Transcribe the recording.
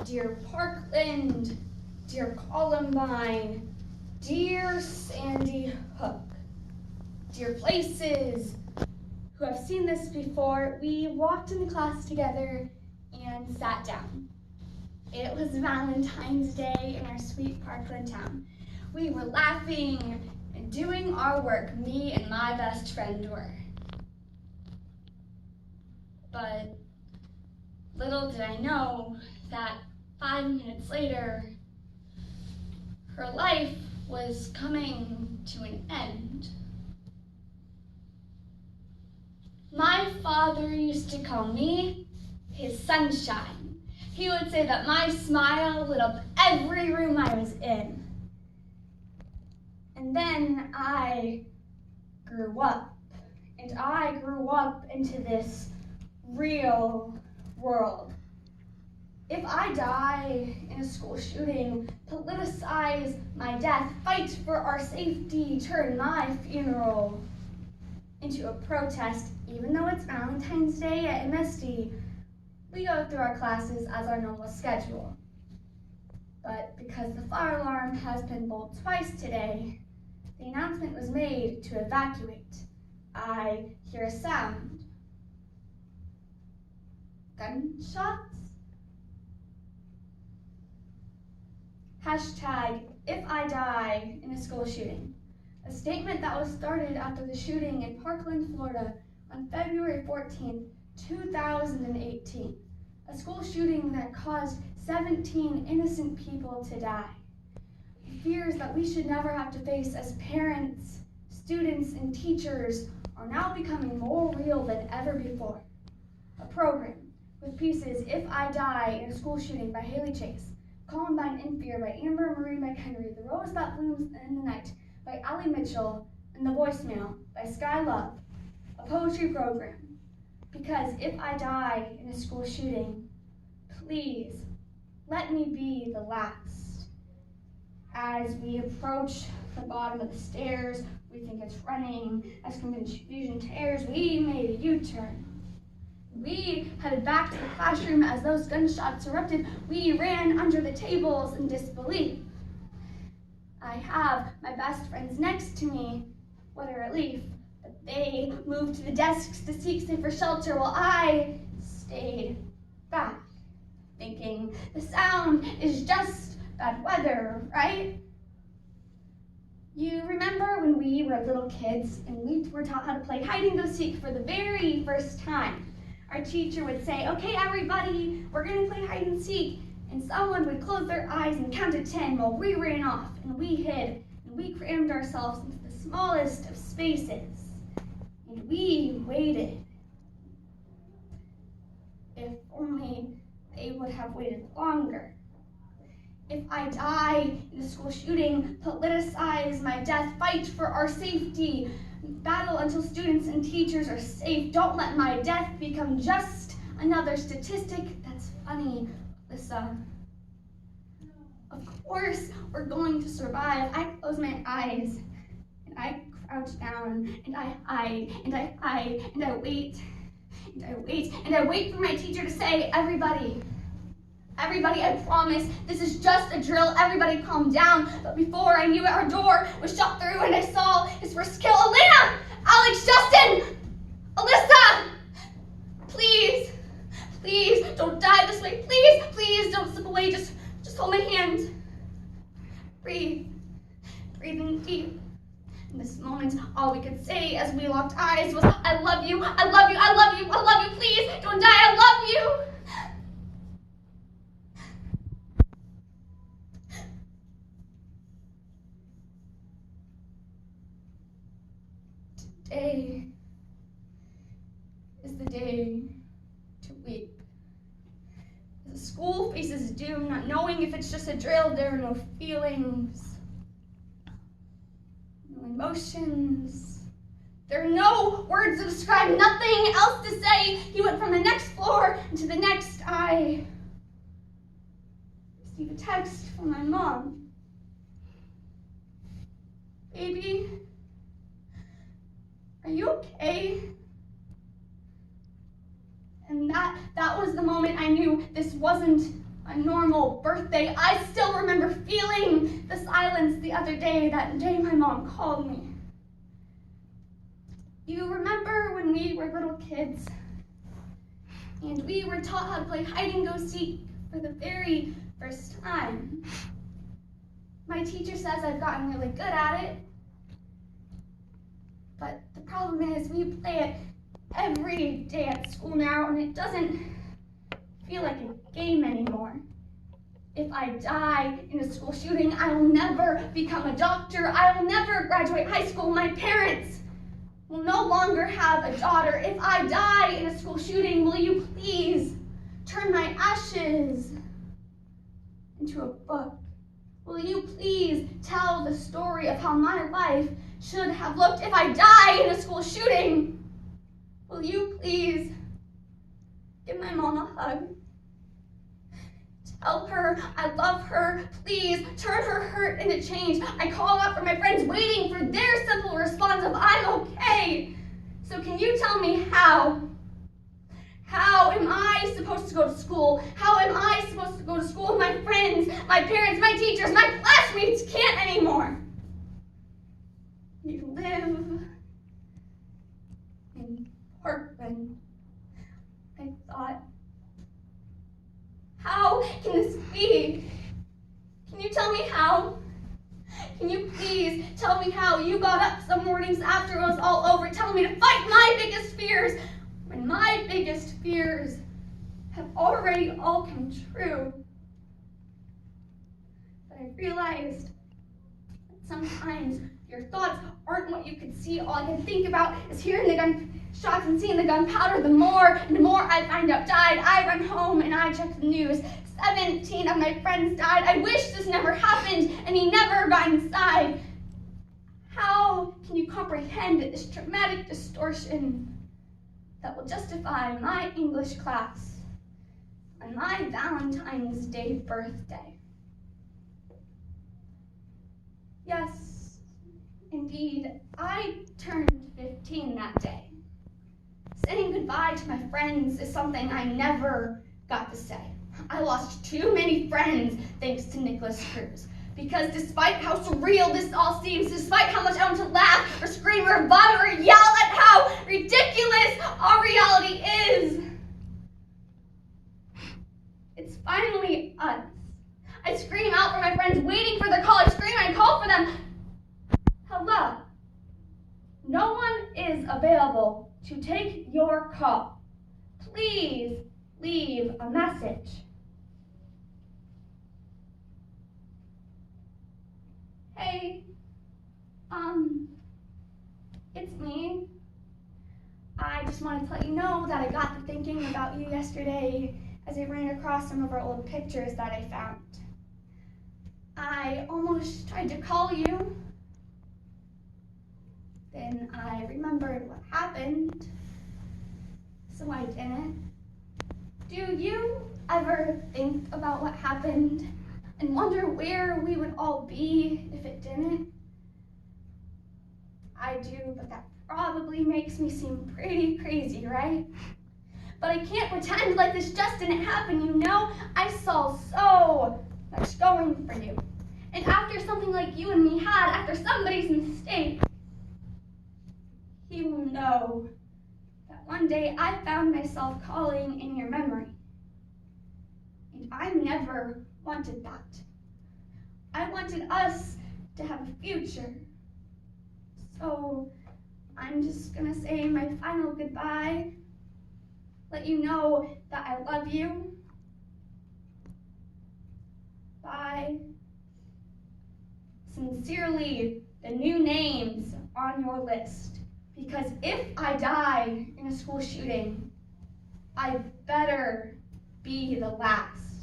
dear Parkland, dear Columbine, dear Sandy Hook, dear places who have seen this before, we walked into class together and sat down. It was Valentine's Day in our sweet Parkland town. We were laughing and doing our work, me and my best friend were. But little did I know that 5 minutes later, her life was coming to an end. My father used to call me his sunshine. He would say that my smile lit up every room I was in. And then I grew up, and I grew up into this real world. If I die in a school shooting, politicize my death, fight for our safety, turn my funeral into a protest, even though it's Valentine's Day at MSD, we go through our classes as our normal schedule. But because the fire alarm has been bowled twice today, the announcement was made to evacuate. I hear a sound. Gunshots? Hashtag if I die in a school shooting. A statement that was started after the shooting in Parkland, Florida on February 14th, 2018. A school shooting that caused 17 innocent people to die. Fears that we should never have to face as parents, students, and teachers are now becoming more real than ever before. A program with pieces If I Die in a School Shooting by Haley Chase, Columbine in Fear by Amber Marie McHenry, The Rose That Blooms in the Night by Allie Mitchell, and The Voicemail by Sky Love, a poetry program. Because if I die in a school shooting, please let me be the last. As we approach the bottom of the stairs, we think it's running. As confusion tears, we made a U-turn. We headed back to the classroom as those gunshots erupted. We ran under the tables in disbelief. I have my best friends next to me. What a relief. But they moved to the desks to seek safer shelter while I stayed back, thinking the sound is just bad weather, right? You remember when we were little kids and we were taught how to play hide and go seek for the very first time? Our teacher would say, okay, everybody, we're gonna play hide and seek. And someone would close their eyes and count to 10 while we ran off and we hid and we crammed ourselves into the smallest of spaces. And we waited. If only they would have waited longer. If I die in a school shooting, politicize my death, fight for our safety, battle until students and teachers are safe. Don't let my death become just another statistic. That's funny, Alyssa. Of course, we're going to survive. I close my eyes and I crouch down and I hide and I hide and I wait and I wait and I wait for my teacher to say, everybody, I promise, this is just a drill. Everybody calm down. But before I knew it, our door was shut through and I saw his first kill. Elena! Alex, Justin! Alyssa! Please, please don't die this way. Please, please don't slip away. Just hold my hand. Breathe. Breathing deep. In this moment, all we could say as we locked eyes was, I love you, I love you, I love you, I love you. Please don't die. I love you. Today is the day to weep. As the school faces doom, not knowing if it's just a drill, there are no feelings, no emotions. There are no words to describe, nothing else to say. He went from the next floor into the next. I received a text from my mom. Baby, are you okay? And that was the moment I knew this wasn't a normal birthday. I still remember feeling the silence the other day, that day my mom called me. You remember when we were little kids and we were taught how to play hide and go seek for the very first time? My teacher says I've gotten really good at it, but the problem is we play it every day at school now, and it doesn't feel like a game anymore. If I die in a school shooting, I will never become a doctor. I will never graduate high school. My parents will no longer have a daughter. If I die in a school shooting, will you please turn my ashes into a book? Will you please tell the story of how my life should have looked if I die in a school shooting? Will you please give my mom a hug? Tell her I love her. Please turn her hurt into change. I call out for my friends, waiting for their simple response of I'm okay. So can you tell me how? How am I supposed to go to school? How am I supposed to go to school? My friends, my parents, my teachers, my classmates can't anymore. You live in Parkland. I thought, how can this be? Can you tell me how? Can you please tell me how you got up some mornings after it was all over, telling me to fight my biggest fears, when my biggest fears have already all come true? But I realized that sometimes your thoughts aren't what you can see. All I can think about is hearing the gunshots and seeing the gunpowder. The more and more I find out died, I run home and I check the news. 17 of my friends died. I wish this never happened and he never got inside. How can you comprehend this traumatic distortion that will justify my English class on my Valentine's Day birthday? Yes, indeed, I turned 15 that day. Saying goodbye to my friends is something I never got to say. I lost too many friends thanks to Nicholas Cruz. Because despite how surreal this all seems, despite how much I want to laugh or scream or vomit or yell at how ridiculous our reality is, it's finally us. I scream out for my friends waiting for their call. I scream and I call for them. Hello. No one is available to take your call. Please leave a message. Hey, it's me. I just wanted to let you know that I got to thinking about you yesterday as I ran across some of our old pictures that I found. I almost tried to call you. Then I remembered what happened, so I didn't. Do you ever think about what happened and wonder where we would all be if it didn't? I do, but that probably makes me seem pretty crazy, right? But I can't pretend like this just didn't happen, you know? I saw so much going for you. And after something like you and me had, after somebody's mistake, he will know that one day I found myself calling in your memory. And I never wanted that. I wanted us to have a future. So I'm just gonna say my final goodbye, let you know that I love you. Bye. Sincerely, the new names on your list. Because if I die in a school shooting, I better be the last.